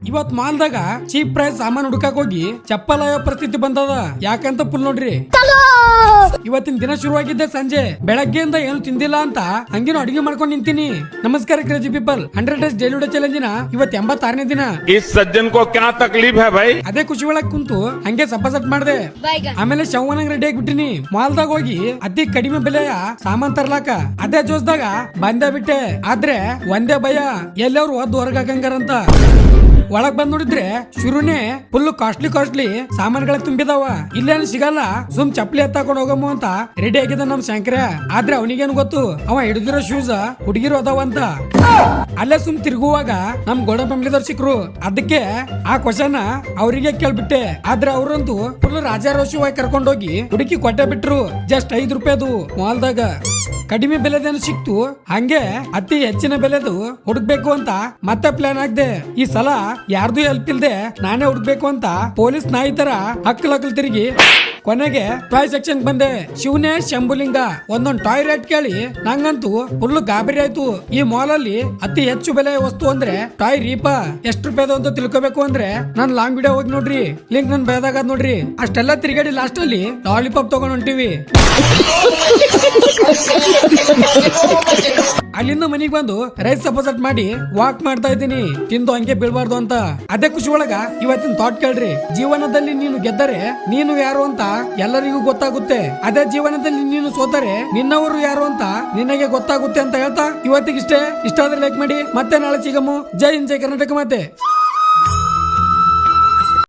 ಇವತ್ ಮಾಲ್ದಾಗ cheap price ಸಾಮಾನ್ ಹುಡುಕಾಕ್ ಹೋಗಿ ಚಪ್ಪಲ್ ಆಯೋ ಪರಿಸ್ಥಿತಿ ಬಂದದ. ಯಾಕಂತ ಫುಲ್ ನೋಡ್ರಿ. ಇವತ್ತಿನ ದಿನ ಶುರುವಾಗಿದ್ದೆ ಸಂಜೆ. ಬೆಳಗ್ಗೆಯಿಂದ ಏನು ತಿಂದಿಲ್ಲ ಅಂತ ಹಂಗೇನು ಅಡಿಗೆ ಮಾಡ್ಕೊಂಡು ನಿಂತೀನಿ. ನಮಸ್ಕಾರ crazy people, 100 days daily day ಚಾಲೆಂಜಿನ ಇವತ್ 86ನೇ ದಿನ. ಅದೇ ಖುಷಿ ಒಳಗ್ ಕುಂತು ಹಂಗೆ ಸಬ್ಬಸಟ್ ಮಾಡ್ದೆ. ಆಮೇಲೆ ಶವನಾಗ ರೆಡಿ ಆಗಿಬಿಟ್ಟಿನಿ. ಮಾಲ್ದಾಗ ಹೋಗಿ ಅತಿ ಕಡಿಮೆ ಬೆಲೆಯ ಸಾಮಾನ್ ತರ್ಲಾಕ ಅದೇ ಜೋಸ್ದಾಗ ಬಂದೇ ಬಿಟ್ಟೆ. ಆದ್ರೆ ಒಂದೇ ಭಯ, ಎಲ್ಲವ್ರು ಒದ್ದು ಹೊರಗ ಹಾಕಂಗಾರಂತ. ಒಳಗ್ ಬಂದ್ ನೋಡಿದ್ರೆ ಶುರುನೇ ಫುಲ್ ಕಾಸ್ಟ್ಲಿ ಸಾಮಾನುಗಳ ತುಂಬಿದಾವ. ಇಲ್ಲೇನು ಸಿಗಲ್ಲ, ಸುಮ್ ಚಪ್ಪಲಿ ಎತ್ತಾಕೊಂಡು ಹೋಗಮ್ಮ ಅಂತ ರೆಡಿ ಆಗಿದ್ದ ನಮ್ ಶಂಕರ. ಆದ್ರೆ ಅವನಿಗೇನು ಗೊತ್ತು, ಅವ ಹಿಡಿದಿರೋ ಶೂಸ್ ಹುಡುಗಿರು ಅದಾವಂತ. ಅಲ್ಲೇ ಸುಮ್ ತಿರುಗುವಾಗ ನಮ್ ಗೋಡ ಫ್ಯಾಮಿಲಿದವ್ರು ಸಿಕ್ರು. ಅದಕ್ಕೆ ಆ ಕ್ವಶನ್ ಅವರಿಗೆ ಕೇಳ್ಬಿಟ್ಟೆ. ಆದ್ರೆ ಅವ್ರಂತೂ ಫುಲ್ ರಾಜಾರೋಷವಾಗಿ ಕರ್ಕೊಂಡೋಗಿ ಹುಡುಕಿ ಕೊಟ್ಟೆ ಬಿಟ್ರು. ಜಸ್ಟ್ 5 ರೂಪಾಯಿದು ಮಾಲ್ದಾಗ. ಕಡಿಮೆ ಬೆಲೆದೇನು ಸಿಕ್ತು, ಹಂಗೆ ಅತಿ ಹೆಚ್ಚಿನ ಬೆಲೆದು ಹುಡುಕ್ಬೇಕು ಅಂತ ಮತ್ತೆ ಪ್ಲಾನ್ ಆಗ್ದೆ. ಈ ಸಲ ಯಾರ್ದು ಹೆಲ್ಪ್ ಇಲ್ದೆ ನಾನೇ ಹುಡುಕ್ಬೇಕು ಅಂತ ಪೊಲೀಸ್ ನಾಯಿ ತರ ಹಕ್ಕಲ್ ತಿರುಗಿ ಕೊನೆಗೆ ಟಾಯ್ ಸೆಕ್ಷನ್ ಬಂದೆ. ಶಿವನೇ ಶಂಭುಲಿಂಗ, ಒಂದೊಂದ್ ಟಾಯ್ ರೇಟ್ ಕೇಳಿ ನಂಗಂತೂ ಫುಲ್ ಗಾಬರಿ ಆಯ್ತು. ಈ ಮಾಲ್ ಅಲ್ಲಿ ಅತಿ ಹೆಚ್ಚು ಬೆಲೆ ವಸ್ತು ಅಂದ್ರೆ ಟಾಯ್ ರೀಪ. ಎಷ್ಟು ರೂಪಾಯಿದು ಅಂತ ತಿಳ್ಕೊಬೇಕು ಅಂದ್ರೆ ನಾನ್ ಲಾಂಗ್ ವಿಡಿಯೋ ಹೋಗಿ ನೋಡ್ರಿ, ಲಿಂಕ್ ನನ್ ಬೇದಾಗ ನೋಡ್ರಿ. ಅಷ್ಟೆಲ್ಲ ತಿರುಗಾಡಿ ಲಾಸ್ಟ್ ಅಲ್ಲಿ ಲಾಲಿಪಾಪ್ ತಗೊಂಡ್ ಹೊಂಟಿವಿ. ಅಲ್ಲಿಂದ ಮನಿಗ್ ಬಂದು ರೈಸ್ ಸಪೋಸಟ್ ಮಾಡಿ ವಾಕ್ ಮಾಡ್ತಾ ಇದ್ದೀನಿ, ತಿಂದು ಹಂಗೆ ಬೀಳ್ಬಾರ್ದು ಅಂತ. ಅದೇ ಖುಷಿ ಒಳಗ ಇವತ್ತಿನ ಥಾಟ್ ಕೇಳ್ರಿ. ಜೀವನದಲ್ಲಿ ನೀನು ಗೆದ್ದರೆ ನೀನು ಯಾರು ಅಂತ ಎಲ್ಲರಿಗೂ ಗೊತ್ತಾಗುತ್ತೆ. ಅದೇ ಜೀವನದಲ್ಲಿ ನೀನು ಸೋತರೆ ನಿನ್ನವರು ಯಾರು ಅಂತ ನಿನಗೆ ಗೊತ್ತಾಗುತ್ತೆ ಅಂತ ಹೇಳ್ತಾ ಇವತ್ತಿಗಿಷ್ಟೇ. ಇಷ್ಟ ಆದ್ರೆ ಲೈಕ್ ಮಾಡಿ, ಮತ್ತೆ ನಾಳೆ ಸಿಗಮು. ಜೈ ಹಿಂದ್, ಜೈ ಕರ್ನಾಟಕ ಮಾತೆ.